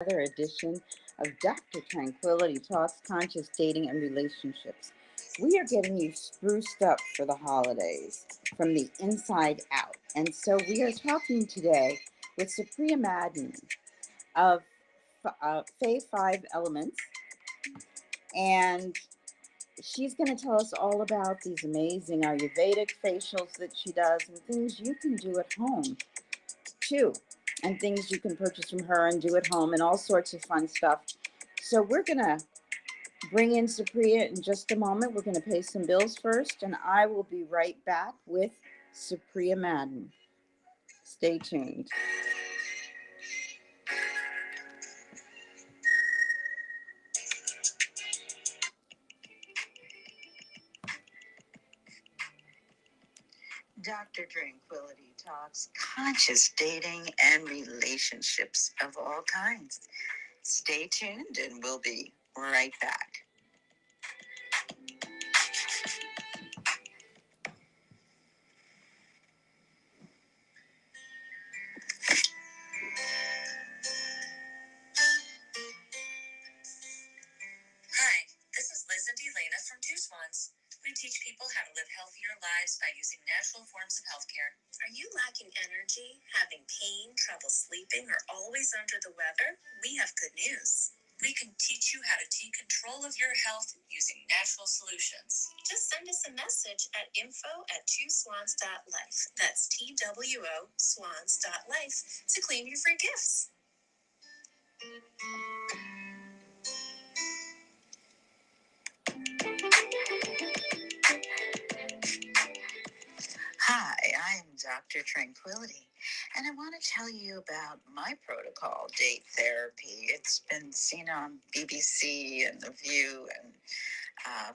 another edition of Dr. Tranquility Talks Conscious Dating and Relationships. We are getting you spruced up for the holidays from the inside out. And so we are talking today with Supriya Madden of Fae 5 Elements. And she's going to tell us all about these amazing Ayurvedic facials that she does and things you can do at home too, and things you can purchase from her and do at home, and all sorts of fun stuff. So we're gonna bring in Supriya in just a moment. We're gonna pay some bills first, and I will be right back with Supriya Madden. Stay tuned. Dr. Tranquility talks conscious dating and relationships of all kinds. Stay tuned, and we'll be right back. Hi, this is Liz and Elena from Two Swans. We teach people how to live healthier lives by using natural forms of healthcare. Are you lacking energy, having pain, trouble sleeping, or always under the weather? We have good news. We can teach you how to take control of your health using natural solutions. Just send us a message at info@twoswans.life. That's TWO swans.life to claim your free gifts. Hi, I'm Dr. Tranquility, and I want to tell you about my protocol, date therapy. It's been seen on BBC and The View and um,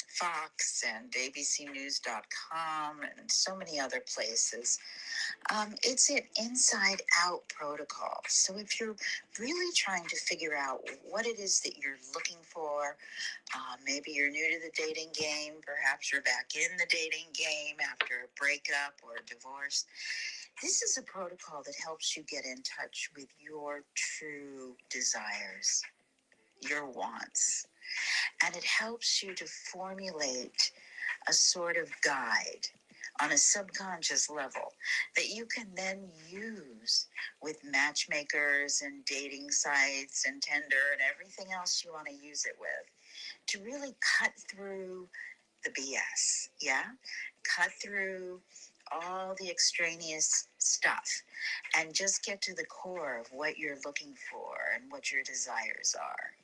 Fox and abcnews.com and so many other places. It's an inside out protocol. So if you're really trying to figure out what it is that you're looking for, maybe you're new to the dating game, perhaps you're back in the dating game after a breakup or a divorce, this is a protocol that helps you get in touch with your true desires, your wants, and it helps you to formulate a sort of guide on a subconscious level that you can then use with matchmakers and dating sites and Tinder and everything else you want to use it with to really cut through the BS, yeah? Cut through all the extraneous stuff and just get to the core of what you're looking for and what your desires are.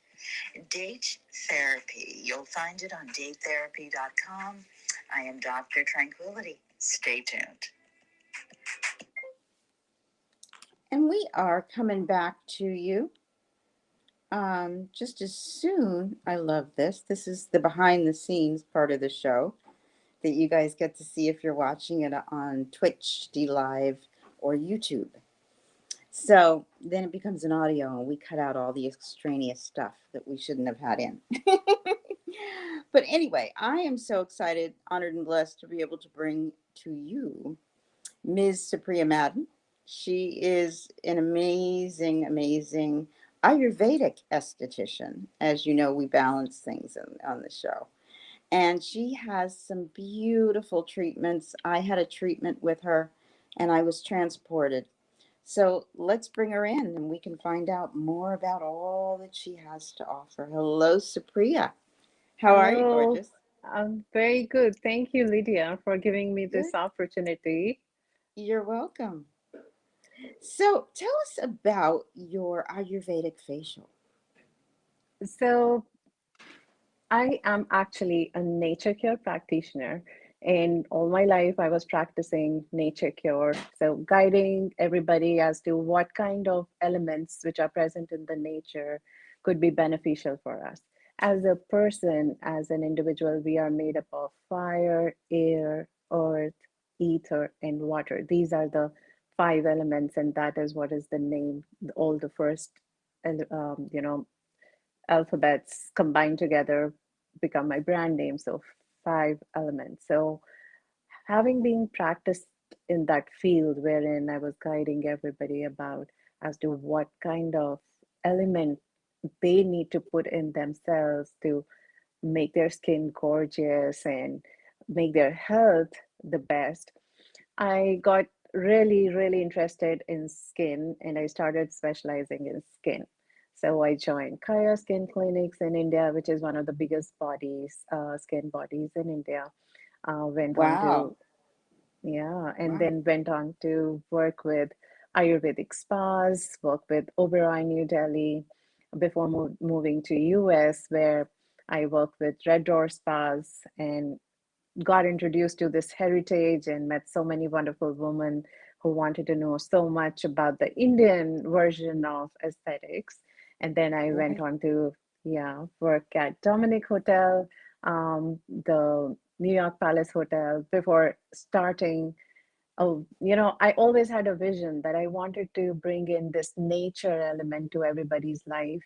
Date therapy. You'll find it on datetherapy.com. I am Dr. Tranquility. Stay tuned. And we are coming back to you just as soon. I love this. This is the behind the scenes part of the show that you guys get to see if you're watching it on Twitch, D Live, or YouTube. So then it becomes an audio, and we cut out all the extraneous stuff that we shouldn't have had in. But anyway, I am so excited, honored, and blessed to be able to bring to you Ms. Supriya Madden. She is an amazing, amazing Ayurvedic esthetician. As you know, we balance things on the show. And she has some beautiful treatments. I had a treatment with her and I was transported. So let's bring her in and we can find out more about all that she has to offer. Hello, Supriya. How are you, Hello, gorgeous? I'm very good. Thank you, Lydia, for giving me Good. this opportunity. You're welcome. So tell us about your Ayurvedic facial. So, I am actually a nature cure practitioner, and all my life I was practicing nature cure. So, guiding everybody as to what kind of elements which are present in the nature could be beneficial for us. As a person, as an individual, we are made up of fire, air, earth, ether, and water. These are the five elements, and that is what is the name, all the first, you know, alphabets combined together become my brand name. So five elements. So having been practiced in that field wherein I was guiding everybody about as to what kind of element they need to put in themselves to make their skin gorgeous and make their health the best, I got really, really interested in skin and I started specializing in skin. So I joined Kaya Skin Clinics in India, which is one of the biggest bodies, skin bodies in India. Went on Wow. to, yeah, and Wow. then went on to work with Ayurvedic spas, work with Oberoi New Delhi before moving to US, where I worked with Red Door Spas and got introduced to this heritage and met so many wonderful women who wanted to know so much about the Indian version of aesthetics. And then I went Right. on to, yeah, work at Dominic Hotel, the New York Palace Hotel before starting. Oh, I always had a vision that I wanted to bring in this nature element to everybody's life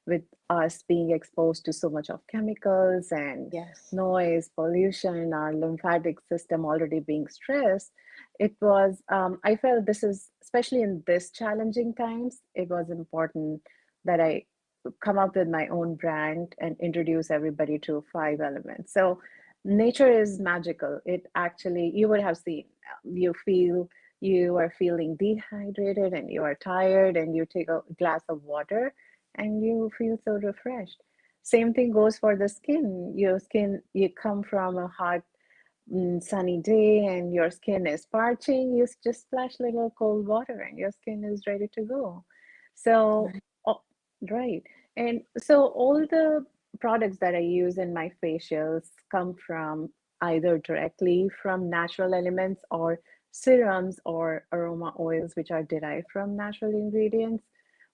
with us being exposed to so much of chemicals and Yes. noise, pollution, our lymphatic system already being stressed. I felt this is, especially in this challenging times, it was important that I come up with my own brand and introduce everybody to five elements. So nature is magical. It actually, you would have seen, you are feeling dehydrated and you are tired and you take a glass of water and you feel so refreshed. Same thing goes for the skin. Your skin, you come from a hot, sunny day and your skin is parching, you just splash little cold water and your skin is ready to go. So, Right. oh, right. And so all the products that I use in my facials come from either directly from natural elements or serums or aroma oils, which are derived from natural ingredients.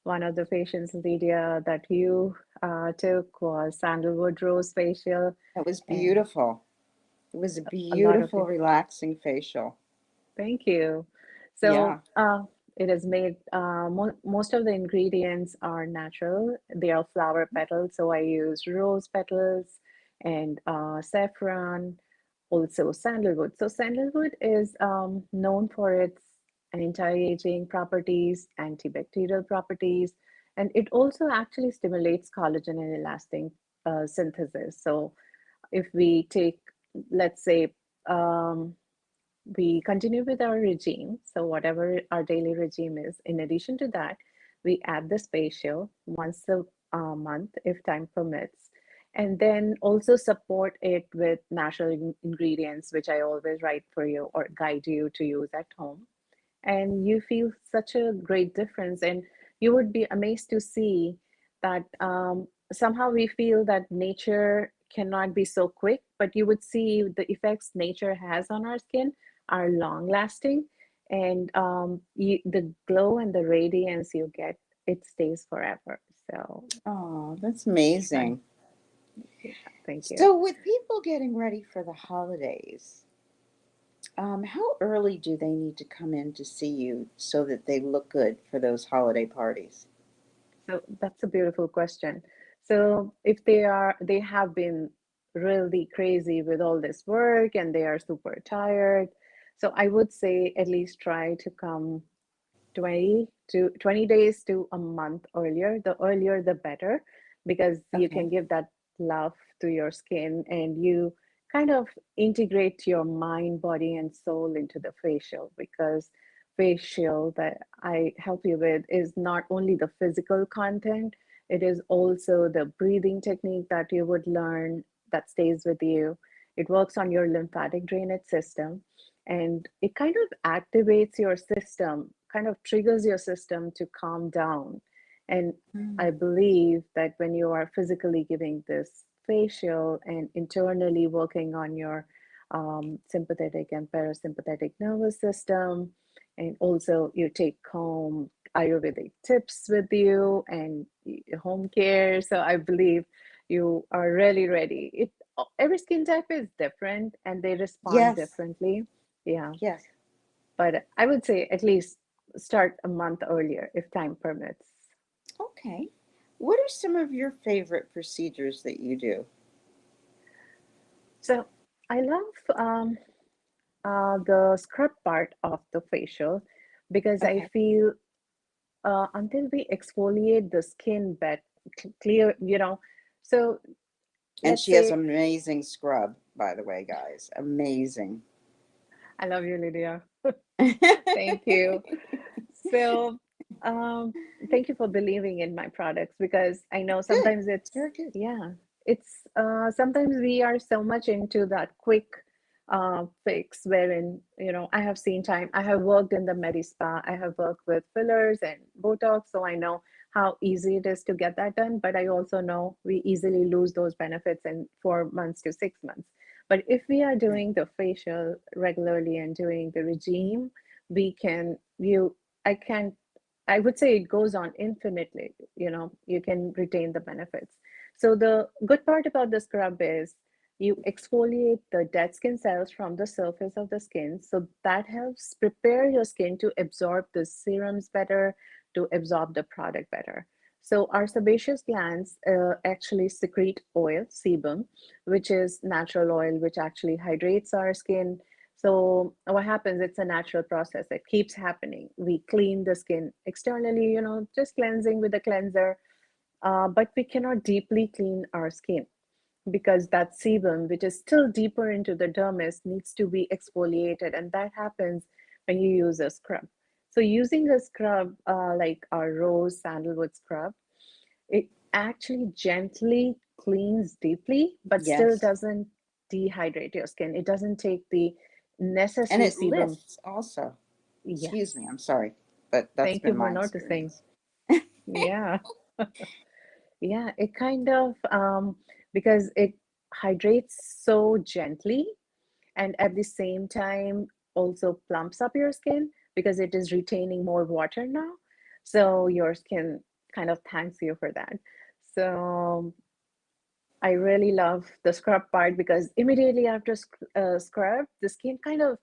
One of the facials, Lydia, that you took was sandalwood rose facial, That was and beautiful. It was a a lot of beautiful, it. relaxing facial. Thank you. Yeah. So, it is made, most of the ingredients are natural. They are flower petals. So I use rose petals and saffron, also sandalwood. So sandalwood is known for its anti-aging properties, antibacterial properties, and it also actually stimulates collagen and elastin synthesis. So if we take, let's say, um, we continue with our regime. So whatever our daily regime is, in addition to that, we add the spatial once a month if time permits, and then also support it with natural ingredients, which I always write for you or guide you to use at home, and you feel such a great difference. And you would be amazed to see that somehow we feel that nature cannot be so quick, but you would see the effects nature has on our skin are long lasting, and the glow and the radiance you get, it stays forever. So Oh, that's I, amazing. yeah, thank you. So, with people getting ready for the holidays, how early do they need to come in to see you so that they look good for those holiday parties? So that's a beautiful question. So if they have been really crazy with all this work and they are super tired, so I would say at least try to come 20 days to a month earlier. The earlier, the better, because you can Okay. give that love to your skin and you kind of integrate your mind, body, and soul into the facial, because facial that I help you with is not only the physical content, it is also the breathing technique that you would learn that stays with you. It works on your lymphatic drainage system and it kind of activates your system, kind of triggers your system to calm down. And I Mm. believe that when you are physically giving this facial and internally working on your sympathetic and parasympathetic nervous system, and also you take home Ayurvedic tips with you and home care. So I believe you are really ready. Every skin type is different and they respond Yes. differently. Yeah, Yes. but I would say at least start a month earlier if time permits. Okay. What are some of your favorite procedures that you do? So I love the scrub part of the facial because I Okay. feel until we exfoliate the skin but clear, so And let's she has say, amazing scrub, by the way, guys. Amazing. I love you, Lydia. Thank you. So, um, thank you for believing in my products, because I know Good. sometimes it's, Very good. yeah, it's sometimes we are so much into that quick fix wherein, I have seen time, I have worked in the med spa, I have worked with fillers and Botox, so I know how easy it is to get that done. But I also know we easily lose those benefits in 4 months to 6 months. But if we are Right. doing the facial regularly and doing the regime, we can you I can I would say it goes on infinitely. You can retain the benefits. So the good part about the scrub is you exfoliate the dead skin cells from the surface of the skin. So that helps prepare your skin to absorb the serums better, to absorb the product better. So our sebaceous glands actually secrete oil, sebum, which is natural oil, which actually hydrates our skin. So what happens, it's a natural process. It keeps happening. We clean the skin externally, just cleansing with a cleanser, but we cannot deeply clean our skin because that sebum, which is still deeper into the dermis, needs to be exfoliated. And that happens when you use a scrub. So using a scrub like our rose sandalwood scrub, it actually gently cleans deeply, but still Yes. doesn't dehydrate your skin. It doesn't take the And necessary it sebum. lifts also. Excuse Yes. me, I'm sorry, but that's Thank you been for my noticing. experience. Yeah. Yeah. It kind of, because it hydrates so gently and at the same time also plumps up your skin because it is retaining more water now. So your skin kind of thanks you for that. So I really love the scrub part because immediately after scrub, the skin kind of,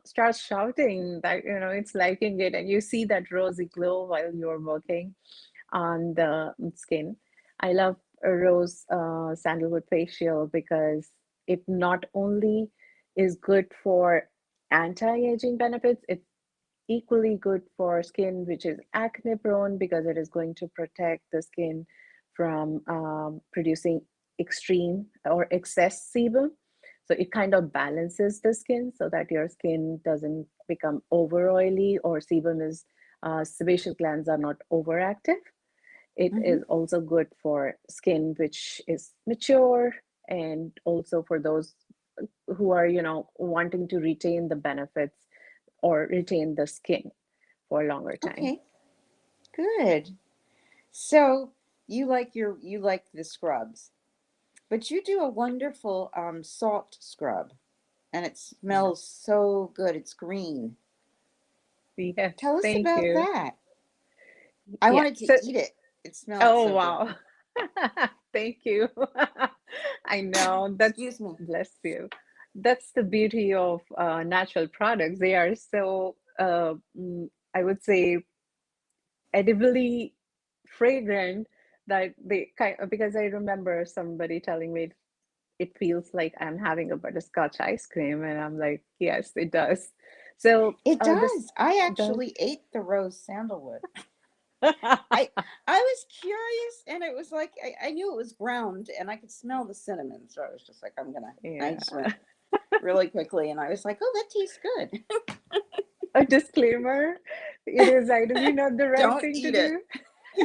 starts shouting that, it's liking it. And you see that rosy glow while you're working on the skin. I love a rose sandalwood facial because it not only is good for anti-aging benefits, it's equally good for skin which is acne prone because it is going to protect the skin from producing extreme or excess sebum. So it kind of balances the skin so that your skin doesn't become over oily or sebum is sebaceous glands are not overactive. It Hmm. is also good for skin which is mature and also for those who are, wanting to retain the benefits or retain the skin for a longer time. Okay, good. So you like the scrubs, but you do a wonderful salt scrub, and it Yeah. smells so good. It's green. Yes. Tell us Thank about you. that. I Yeah. wanted to So, eat it. It smelled oh, so good. wow. Thank you. I know that's, Excuse me. bless you. That's the beauty of natural products. They are so, I would say, edibly fragrant that they kind of, because I remember somebody telling me it feels like I'm having a butterscotch ice cream, and I'm like, yes, it does. So It this does. I the actually ate the rose sandalwood. I I was curious, and it was like I knew it was ground, and I could smell the cinnamon. So I was just like, I'm gonna. I yeah. just went really quickly, and I was like, oh, that tastes good. A disclaimer, it is ideally not the right Don't thing to eat it. do.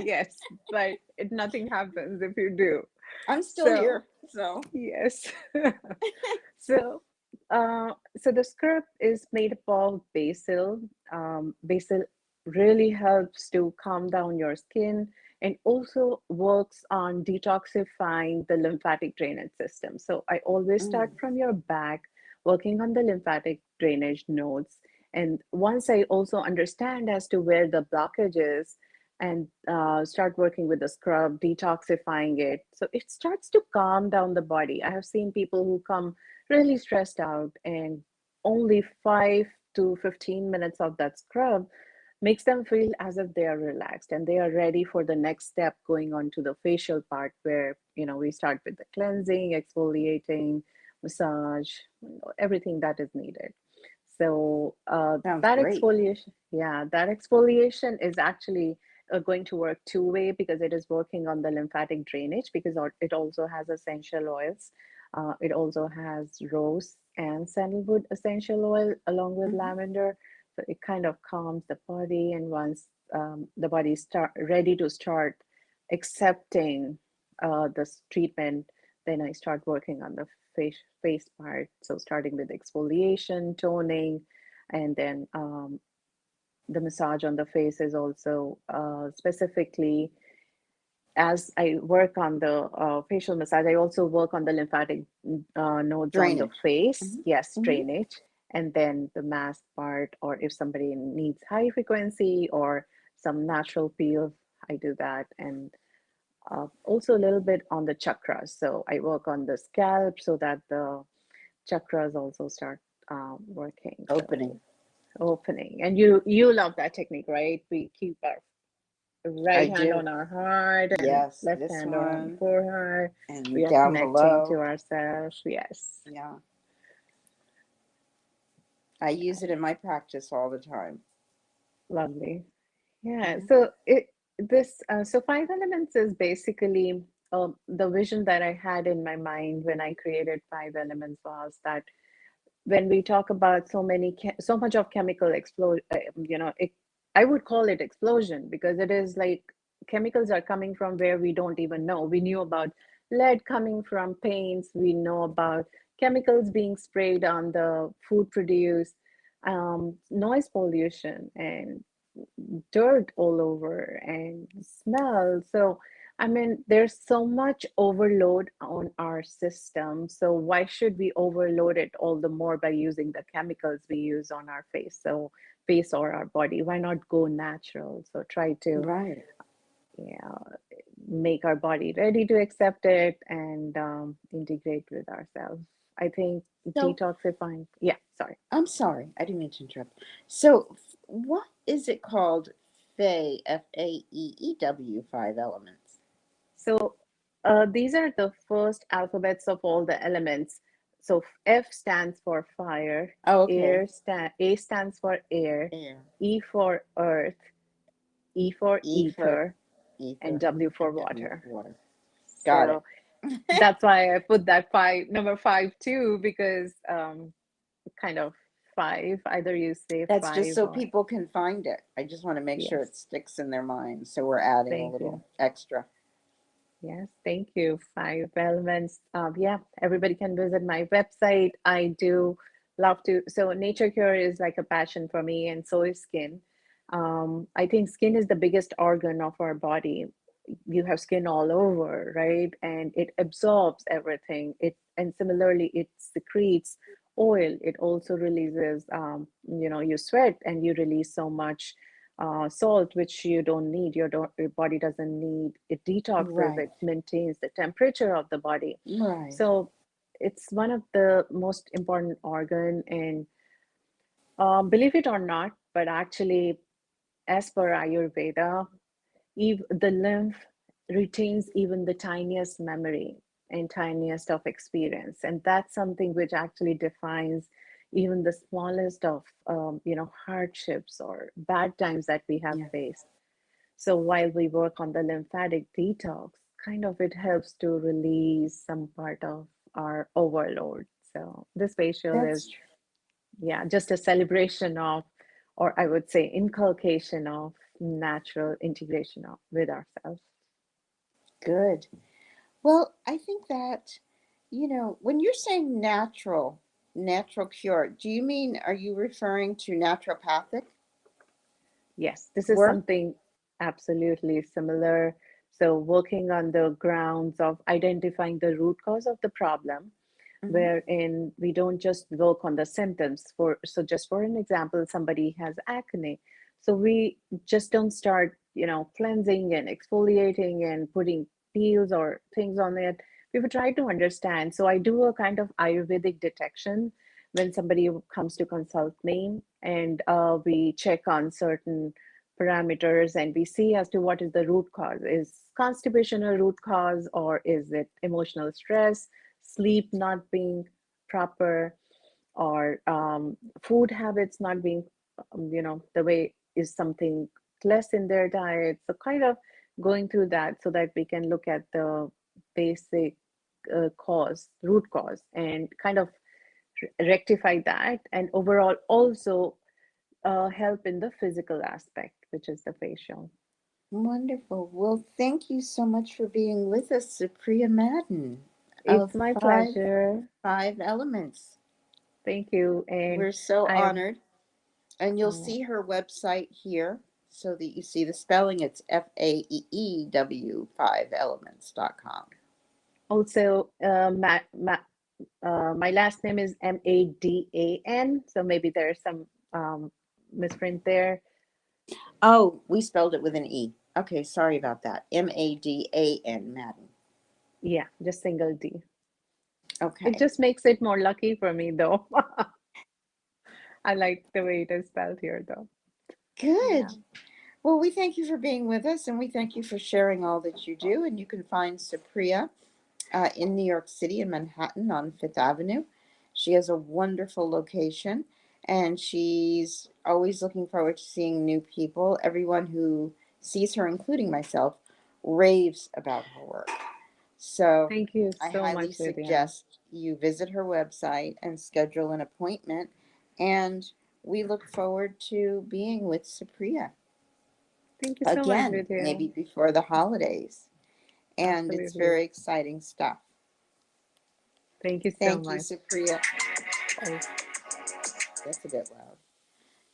Yes, but nothing happens if you do. I'm still So here. So yes. So, so the scrub is made up of basil. Basil really helps to calm down your skin and also works on detoxifying the lymphatic drainage system. So I always start mm, from your back, working on the lymphatic drainage nodes. And once I also understand as to where the blockage is, and start working with the scrub, detoxifying it. So it starts to calm down the body. I have seen people who come really stressed out, and only 5 to 15 minutes of that scrub makes them feel as if they are relaxed and they are ready for the next step going on to the facial part where, we start with the cleansing, exfoliating, massage, everything that is needed. So Sounds that great. exfoliation, yeah, that exfoliation is actually going to work two-way because it is working on the lymphatic drainage because it also has essential oils. It also has rose and sandalwood essential oil along with Hmm. lavender. So it kind of calms the body, and once the body is ready to start accepting this treatment, then I start working on the face part. So starting with exfoliation, toning, and then the massage on the face is also specifically as I work on the facial massage, I also work on the lymphatic nodes on the Drainage. face. Hmm. Yes, Hmm. drainage. And then the mask part, or if somebody needs high frequency or some natural peel, I do that. And also a little bit on the chakras. So I work on the scalp so that the chakras also start working. Opening. So opening. And you love that technique, right? We keep our I right hand do. on our heart and Yes, left this hand on one forehead. We and are down connecting to below. ourselves. Yes, Yeah, I use it in my practice all the time. lovely. Yeah. Hmm. So so five elements is basically the vision that I had in my mind when I created five elements was that when we talk about so much of chemical explosion, I would call it explosion because it is like chemicals are coming from where we don't even know. We knew about lead coming from paints. We know about chemicals being sprayed on the food produced, noise pollution and dirt all over and smell. So, I mean, there's so much overload on our system. So, why should we overload it all the more by using the chemicals we use on our face? So, face or our body, why not go natural? So, try to, Right. yeah, make our body ready to accept it and integrate with ourselves. I think So detoxifying, yeah, sorry. I'm sorry, I didn't mean to interrupt. So, what is it called? FAEEW, five elements. So these are the first alphabets of all the elements. So F stands for fire, Oh, okay. A stands for air, Air, E for earth, E for E for ether, and ether, W for and W water. for water. Got So it. that's why I put that number five too, because kind of five, either you say That's just five so or people can find it. I just want to make sure yes. it sticks in their mind. So we're adding a Thank you. little extra. Yes, thank you. Five elements. Yeah, everybody can visit my website. I do love to. So, nature cure is like a passion for me, and so is skin. I think skin is the biggest organ of our body. You have skin all over, right? And it absorbs everything. And similarly, it secretes oil. It also releases, you sweat and you release so much salt, which you don't need, your body doesn't need. It detoxes, Right. it maintains the temperature of the body. Right. So it's one of the most important organ. And believe it or not, but actually, as per Ayurveda, the lymph retains even the tiniest memory and tiniest of experience, and that's something which actually defines even the smallest of hardships or bad times that we have Yeah. faced. So while we work on the lymphatic detox, kind of it helps to release some part of our overload. So this facial That's is, yeah, just a celebration of, or I would say inculcation of natural integration of with ourselves. good. Well, I think that, when you're saying natural cure, do you mean, are you referring to naturopathic Yes, this is work? something absolutely similar. So working on the grounds of identifying the root cause of the problem, Hmm. wherein we don't just work on the symptoms. Just for an example, somebody has acne, so we just don't start cleansing and exfoliating and putting peels or things on it. We would try to understand. So I do a kind of Ayurvedic detection when somebody comes to consult me, and we check on certain parameters and we see as to what is the root cause. Is constipation a root cause, or is it emotional stress, sleep not being proper? or food habits not being, the way is something less in their diet. So kind of going through that so that we can look at the basic root cause, and kind of rectify that, and overall also help in the physical aspect, which is the facial. Wonderful. Well, thank you so much for being with us, Supriya Madden It's of my Five pleasure. Five Elements. Thank you. And We're so I am, honored. And you'll uh, see her website here so that you see the spelling. It's FAEEW 5elements.com. also my last name is Madan, so maybe there's some misprint there. Oh, we spelled it with an E. Okay, sorry about that. Madan, Madden. Yeah, just single D. It Okay, just makes it more lucky for me, though. I like the way it is spelled here, though. Yeah. good. Well, we thank you for being with us and we thank you for sharing all that you do. And you can find Supriya in New York City, in Manhattan on Fifth Avenue. She has a wonderful location and she's always looking forward to seeing new people. Everyone who sees her, including myself, raves about her work. So Thank you I so highly much, Vivian. suggest you visit her website and schedule an appointment. And we look forward to being with Supriya Thank you so much, again, maybe Vivian. before the holidays. And it's Absolutely. very exciting stuff. Thank you so Thank you, much. Supriya. Oh, That's a bit loud.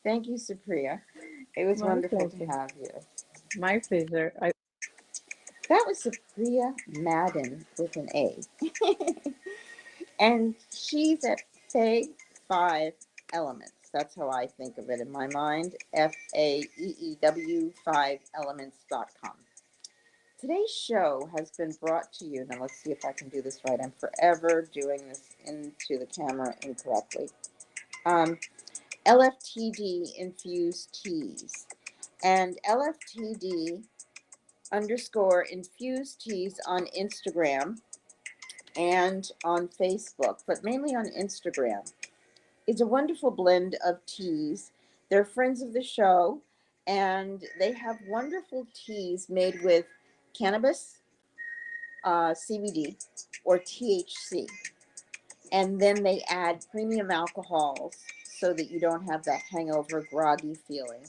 Thank you, Supriya. It was my wonderful to pleasure. have you. My pleasure. That was Supriya Madden with an A. And she's at Fay 5 Elements. That's how I think of it in my mind. FAEEW 5elements.com. Today's show has been brought to you. Now, let's see if I can do this right. I'm forever doing this into the camera incorrectly. Um, LFTD infused teas. And LFTD underscore infused teas on Instagram and on Facebook, but mainly on Instagram, is a wonderful blend of teas. They're friends of the show, and they have wonderful teas made with cannabis, CBD, or THC. And then they add premium alcohols so that you don't have that hangover, groggy feeling.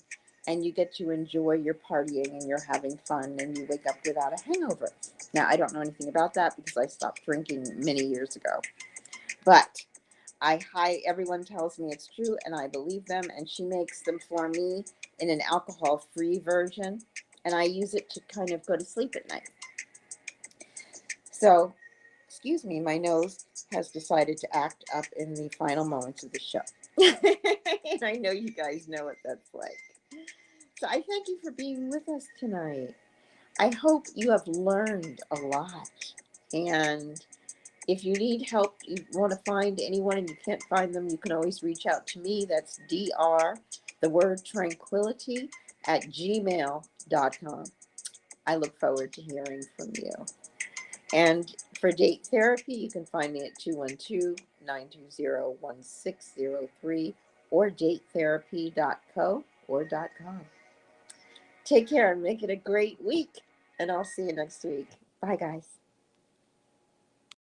And you get to enjoy your partying and you're having fun and you wake up without a hangover. Now, I don't know anything about that because I stopped drinking many years ago. But everyone tells me it's true and I believe them. And she makes them for me in an alcohol free version. And I use it to kind of go to sleep at night. So, excuse me, my nose has decided to act up in the final moments of the show. And I know you guys know what that's like. So I thank you for being with us tonight. I hope you have learned a lot. And if you need help, you want to find anyone and you can't find them, you can always reach out to me. That's the word tranquility, at gmail.com. I look forward to hearing from you. And for date therapy, you can find me at 212-920-1603 or datetherapy.co or .com. Take care and make it a great week. And I'll see you next week. Bye, guys.